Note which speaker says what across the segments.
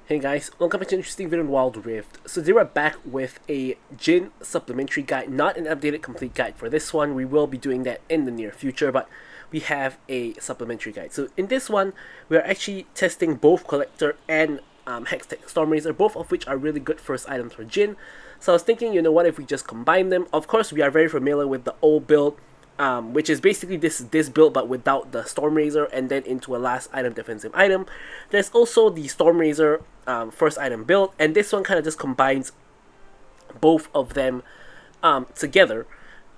Speaker 1: Hey guys, welcome back to an interesting video on Wild Rift. So today we're back with a Jhin supplementary guide, not an updated complete guide for this one. We will be doing that in the near future, but we have a supplementary guide. So in this one, we are actually testing both Collector and Hextech STORMRAIZER, both of which are really good first items for Jhin. So I was thinking, you know what, if we just combine them? Of course, we are very familiar with the old build, which is basically this build but without the STORMRAIZER and then into a last item defensive item. There's also the STORMRAIZER first item build, and this one kind of just combines both of them together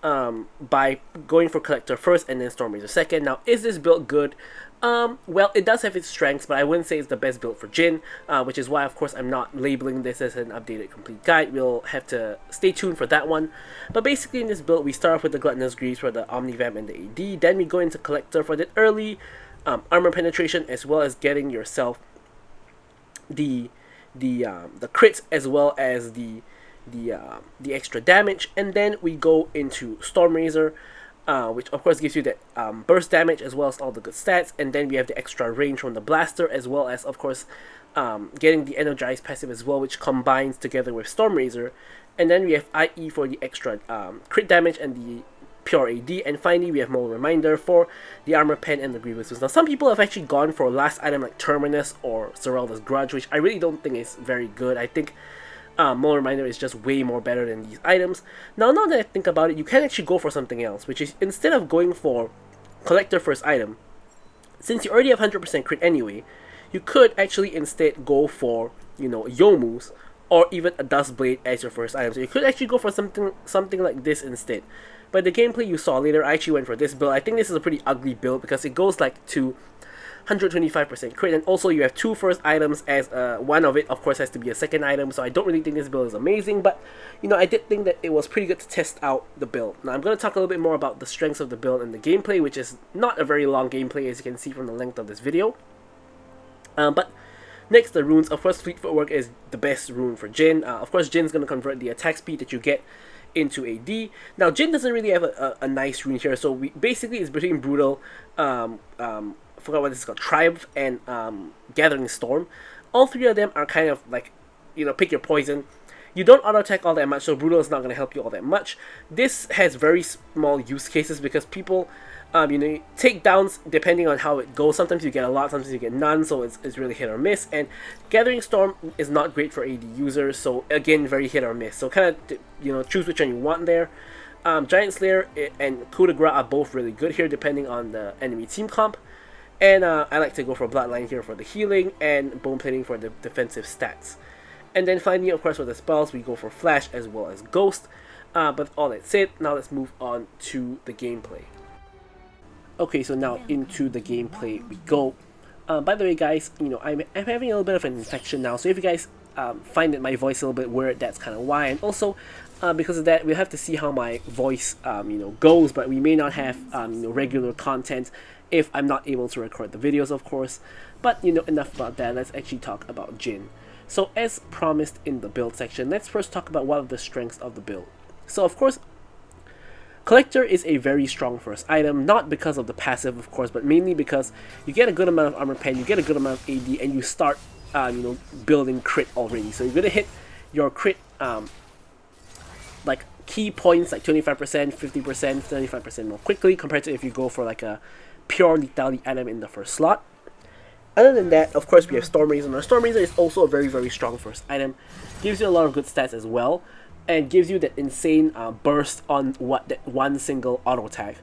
Speaker 1: by going for Collector first and then STORMRAIZER second. Now, is this build good? Well, it does have its strengths, but I wouldn't say it's the best build for Jhin, which is why, of course, I'm not labeling this as an updated complete guide. We'll have to stay tuned for that one. But basically, in this build, we start off with the Gluttonous Greaves for the Omnivamp and the AD. Then we go into Collector for the early armor penetration, as well as getting yourself the crits as well as the extra damage. And then we go into STORMRAIZER, which of course gives you that burst damage as well as all the good stats, and then we have the extra range from the blaster, as well as of course getting the energized passive as well, which combines together with STORMRAIZER. And then we have IE for the extra crit damage and the pure AD, and finally we have Moral Reminder for the armor pen and the Grievous Wounds. Now, some people have actually gone for a last item like Terminus or Seralda's Grudge, which I really don't think is very good. I think Moral Reminder is just way more better than these items. Now that I think about it, you can actually go for something else, which is, instead of going for Collector first item, since you already have 100% crit anyway, you could actually instead go for, you know, Youmuu's or even a Duskblade as your first item. So you could actually go for something like this instead. But the gameplay you saw later, I actually went for this build. I think this is a pretty ugly build because it goes like to 125% crit, and also you have two first items, as one of it of course has to be a second item. So I don't really think this build is amazing, but you know, I did think that it was pretty good to test out the build. Now I'm going to talk a little bit more about the strengths of the build and the gameplay, which is not a very long gameplay as you can see from the length of this video. But next, the runes. Of course, Fleet Footwork is the best rune for Jhin. Of course, Jin's going to convert the attack speed that you get into AD. Now, Jhin doesn't really have a nice rune here, so we basically it's between Brutal, I forgot what this is called, Triumph, and Gathering Storm. All three of them are kind of like, you know, pick your poison. You don't auto attack all that much, so Brutal is not going to help you all that much. This has very small use cases because people, you know, takedowns, depending on how it goes, sometimes you get a lot, sometimes you get none, so it's really hit or miss. And Gathering Storm is not great for AD users, so again, very hit or miss. So kind of, you know, choose which one you want there. Giant Slayer and Coup de Grace are both really good here, depending on the enemy team comp. And I like to go for Bloodline here for the healing, and Bone Plating for the defensive stats. And then finally, of course, for the spells, we go for Flash as well as Ghost. But all that said, now let's move on to the gameplay. Okay, so now into the gameplay we go. By the way, guys, you know, I'm having a little bit of an infection now, so if you guys find that my voice is a little bit weird, that's kind of why. And also, because of that, we'll have to see how my voice, you know, goes, but we may not have, you know, regular content if I'm not able to record the videos, of course. But, you know, enough about that. Let's actually talk about Jhin. So, as promised in the build section, let's first talk about what are the strengths of the build. So, of course, Collector is a very strong first item, not because of the passive, of course, but mainly because you get a good amount of armor pen, you get a good amount of AD, and you start, you know, building crit already. So you're gonna hit your crit, like key points like 25%, 50%, 35% more quickly compared to if you go for like a pure lethality item in the first slot. Other than that, of course, we have STORMRAIZER. Now, STORMRAIZER is also a very, very strong first item. Gives you a lot of good stats as well, and gives you that insane burst on that one single auto attack.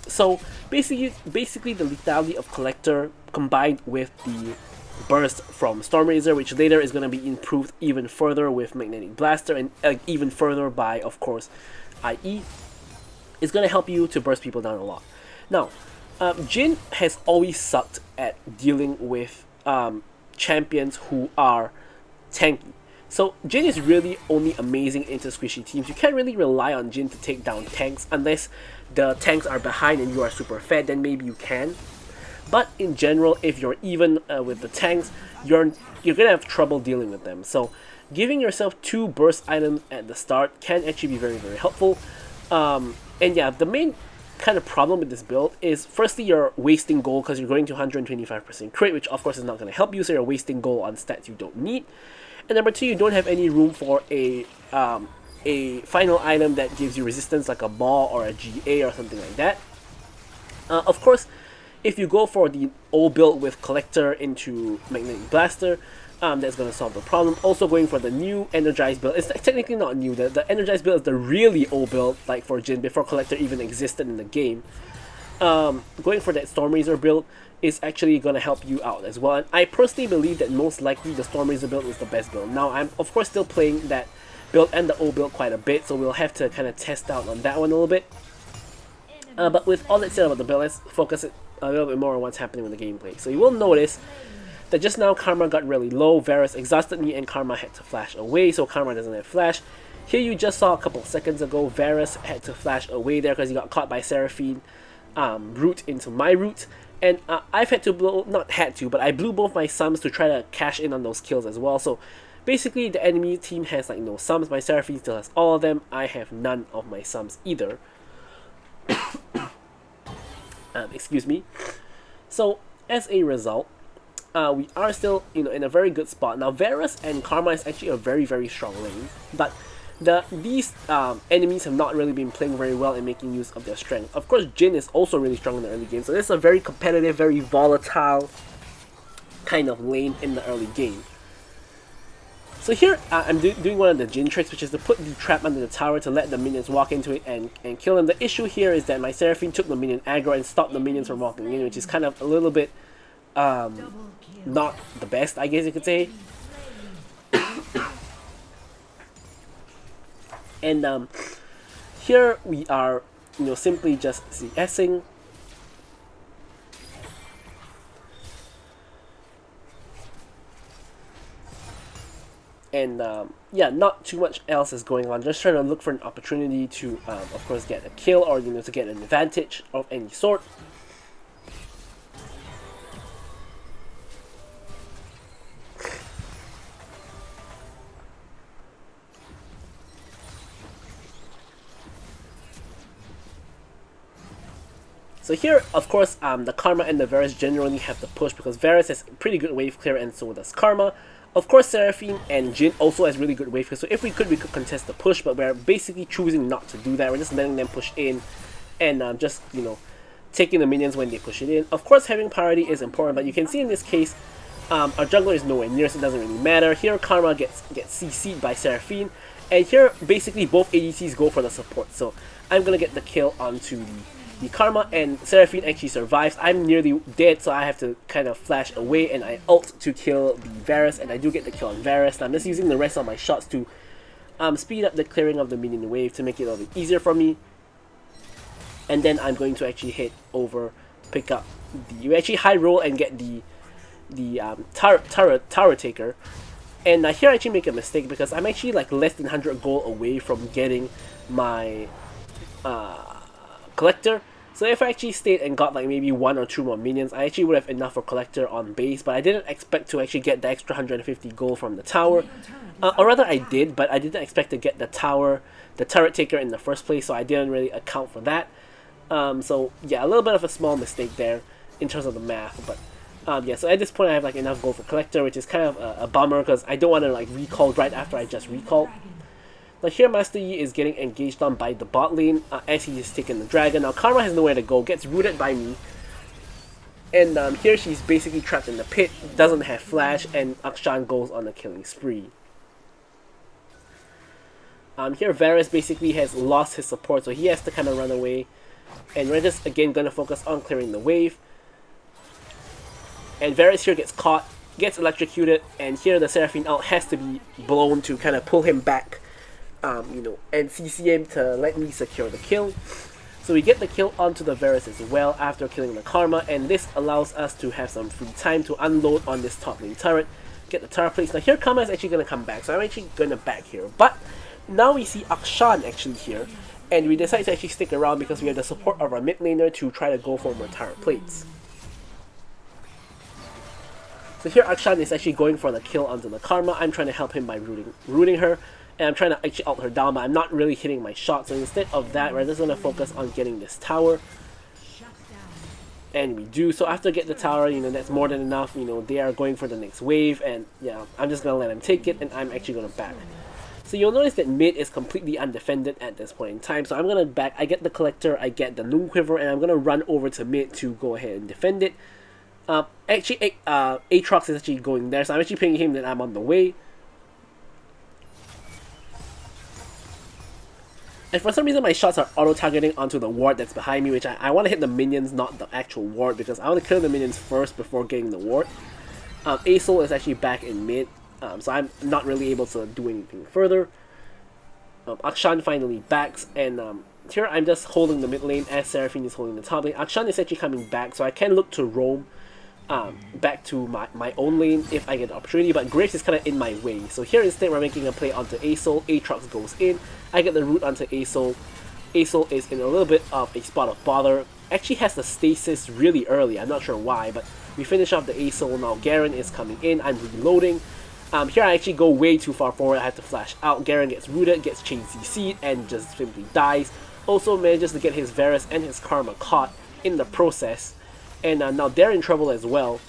Speaker 1: So basically the lethality of Collector combined with the burst from STORMRAIZER, which later is going to be improved even further with Magnetic Blaster, and even further by, of course, IE, is going to help you to burst people down a lot. Now, Jhin has always sucked at dealing with champions who are tanky. So Jhin is really only amazing into squishy teams. You can't really rely on Jhin to take down tanks unless the tanks are behind and you are super fed, then maybe you can. But in general, if you're even with the tanks, you're gonna have trouble dealing with them. So giving yourself two burst items at the start can actually be very, very helpful. And yeah, the main kind of problem with this build is, firstly, you're wasting gold because you're going to 125% crit, which of course is not going to help you, so you're wasting gold on stats you don't need. And number two, you don't have any room for a final item that gives you resistance, like a ball or a GA or something like that. Of course, if you go for the old build with Collector into Magnetic Blaster, that's going to solve the problem. Also going for the new Energized build. It's technically not new. The Energized build is the really old build, like for Jhin, before Collector even existed in the game. Going for that STORMRAIZER build is actually going to help you out as well. And I personally believe that most likely the STORMRAIZER build is the best build. Now, I'm of course still playing that build and the old build quite a bit, so we'll have to kind of test out on that one a little bit. But with all that said about the build, let's focus it a little bit more on what's happening with the gameplay. So you will notice that just now Karma got really low, Varus exhausted me, and Karma had to flash away, so Karma doesn't have flash. Here you just saw a couple seconds ago, Varus had to flash away there because he got caught by Seraphine root into my root. And I've had to blow, not had to, but I blew both my sums to try to cash in on those kills as well. So basically the enemy team has like no sums, my Seraphine still has all of them, I have none of my sums either. Excuse me. So as a result, we are still, in a very good spot. Now, Varus and Karma is actually a very, very strong lane, but these enemies have not really been playing very well in making use of their strength. Of course, Jhin is also really strong in the early game, so this is a very competitive, very volatile kind of lane in the early game. So here, I'm doing one of the Jhin tricks, which is to put the trap under the tower to let the minions walk into it and kill them. The issue here is that my Seraphine took the minion aggro and stopped the minions from walking in, which is kind of a little bit not the best, I guess you could say. And here we are, simply just CSing. And yeah, not too much else is going on. Just trying to look for an opportunity to, of course, get a kill or to get an advantage of any sort. So here, of course, the Karma and the Varus generally have to push because Varus has pretty good wave clear and so does Karma. Of course, Seraphine and Jhin also has really good wave clear, so if we could contest the push, but we're basically choosing not to do that. We're just letting them push in and just, taking the minions when they push it in. Of course, having priority is important, but you can see in this case, our jungler is nowhere near, so it doesn't really matter. Here, Karma gets CC'd by Seraphine, and here, basically, both ADCs go for the support, so I'm gonna get the kill onto the Karma, and Seraphine actually survives. I'm nearly dead, so I have to kind of flash away, and I ult to kill the Varus, and I do get the kill on Varus. Now I'm just using the rest of my shots to speed up the clearing of the minion wave to make it a little bit easier for me. And then I'm going to actually head over, pick up you actually high roll and get the tower taker. And here I actually make a mistake because I'm actually like less than 100 gold away from getting my Collector. So if I actually stayed and got like maybe 1 or 2 more minions, I actually would have enough for Collector on base, but I didn't expect to actually get the extra 150 gold from the tower. Or rather I did, but I didn't expect to get the turret taker in the first place, so I didn't really account for that. So yeah, a little bit of a small mistake there in terms of the math, but yeah, so at this point I have like enough gold for Collector, which is kind of a bummer because I don't want to like recall right after I just recalled. Now here Master Yi is getting engaged on by the bot lane as he is taking the dragon. Now Karma has nowhere to go, gets rooted by me. And here she's basically trapped in the pit, doesn't have flash, and Akshan goes on a killing spree. Here Varus basically has lost his support, so he has to kind of run away. And we're just again going to focus on clearing the wave. And Varus here gets caught, gets electrocuted, and here the Seraphine ult has to be blown to kind of pull him back. And CC him to let me secure the kill. So we get the kill onto the Varus as well after killing the Karma, and this allows us to have some free time to unload on this top lane turret, get the tower placed. Now here Karma is actually going to come back, so I'm actually going to back here. But now we see Akshan actually here, and we decide to actually stick around because we have the support of our mid laner to try to go for more turret plates. So here Akshan is actually going for the kill onto the Karma. I'm trying to help him by rooting her. and I'm trying to actually ult her down, but I'm not really hitting my shot. So instead of that, we're just gonna focus on getting this tower. And we do. So after I get the tower, you know, that's more than enough. You know, they are going for the next wave, and yeah, I'm just gonna let them take it, and I'm actually gonna back. So you'll notice that mid is completely undefended at this point in time. So I'm gonna back. I get the collector, I get the Loom Quiver, and I'm gonna run over to mid to go ahead and defend it. Actually, Aatrox is actually going there, so I'm actually pinging him that I'm on the way. And for some reason my shots are auto-targeting onto the ward that's behind me, which I want to hit the minions, not the actual ward, because I want to kill the minions first before getting the ward. Asol is actually back in mid, so I'm not really able to do anything further. Akshan finally backs, and here I'm just holding the mid lane as Seraphine is holding the top lane. Akshan is actually coming back, so I can look to roam back to my own lane if I get the opportunity, but Graves is kind of in my way. So here instead we're making a play onto Asol, Aatrox goes in, I get the root onto Asol. Asol is in a little bit of a spot of bother, actually has the stasis really early, I'm not sure why, but we finish off the Asol. Now Garen is coming in, I'm reloading. Here I actually go way too far forward, I have to flash out. Garen gets rooted, gets chain CC'd, and just simply dies. Also manages to get his Varus and his Karma caught in the process. And now they're in trouble as well,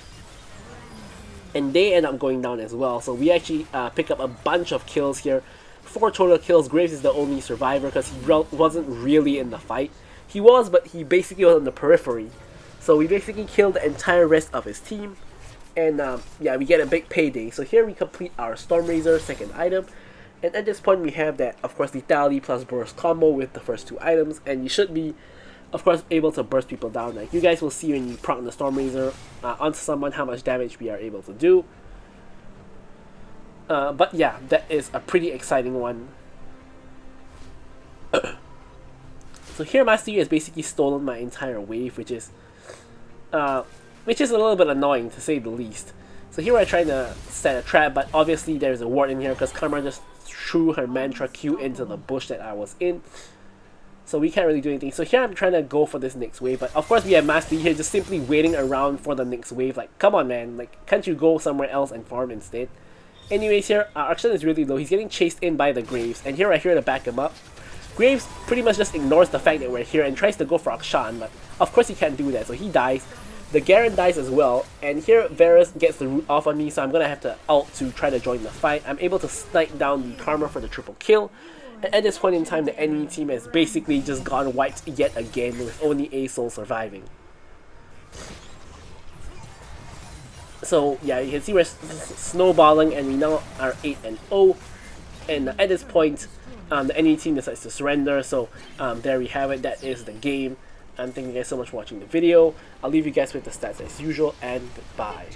Speaker 1: and they end up going down as well. So we actually pick up a bunch of kills here, 4 total kills. Graves is the only survivor because he wasn't really in the fight. He was, but he basically was on the periphery. So we basically killed the entire rest of his team, and yeah, we get a big payday. So here we complete our Stormraizer second item, and at this point we have that, of course, lethality plus burst combo with the first 2 items, and you should be, of course, able to burst people down. Like you guys will see when you proc the Stormraizer onto someone how much damage we are able to do. But yeah, that is a pretty exciting one. So here Master Yi has basically stolen my entire wave, which is a little bit annoying to say the least. So here we're trying to set a trap, but obviously there's a ward in here because Karma just threw her Mantra Q into the bush that I was in. So we can't really do anything. So here I'm trying to go for this next wave, but of course we have Master Yi here just simply waiting around for the next wave. Like, come on man, like, can't you go somewhere else and farm instead? Anyways, here Akshan is really low. He's getting chased in by the Graves, and here I hear to back him up. Graves pretty much just ignores the fact that we're here and tries to go for Akshan, but of course he can't do that, so he dies. The Garen dies as well, and here Varus gets the root off on me, so I'm gonna have to ult to try to join the fight. I'm able to snipe down the Karma for the triple kill. And at this point in time, the enemy team has basically just gone wiped yet again, with only Asol surviving. So yeah, you can see we're snowballing, and we now are 8-0. And at this point, the enemy team decides to surrender. So there we have it. That is the game. And thank you guys so much for watching the video. I'll leave you guys with the stats as usual, and goodbye.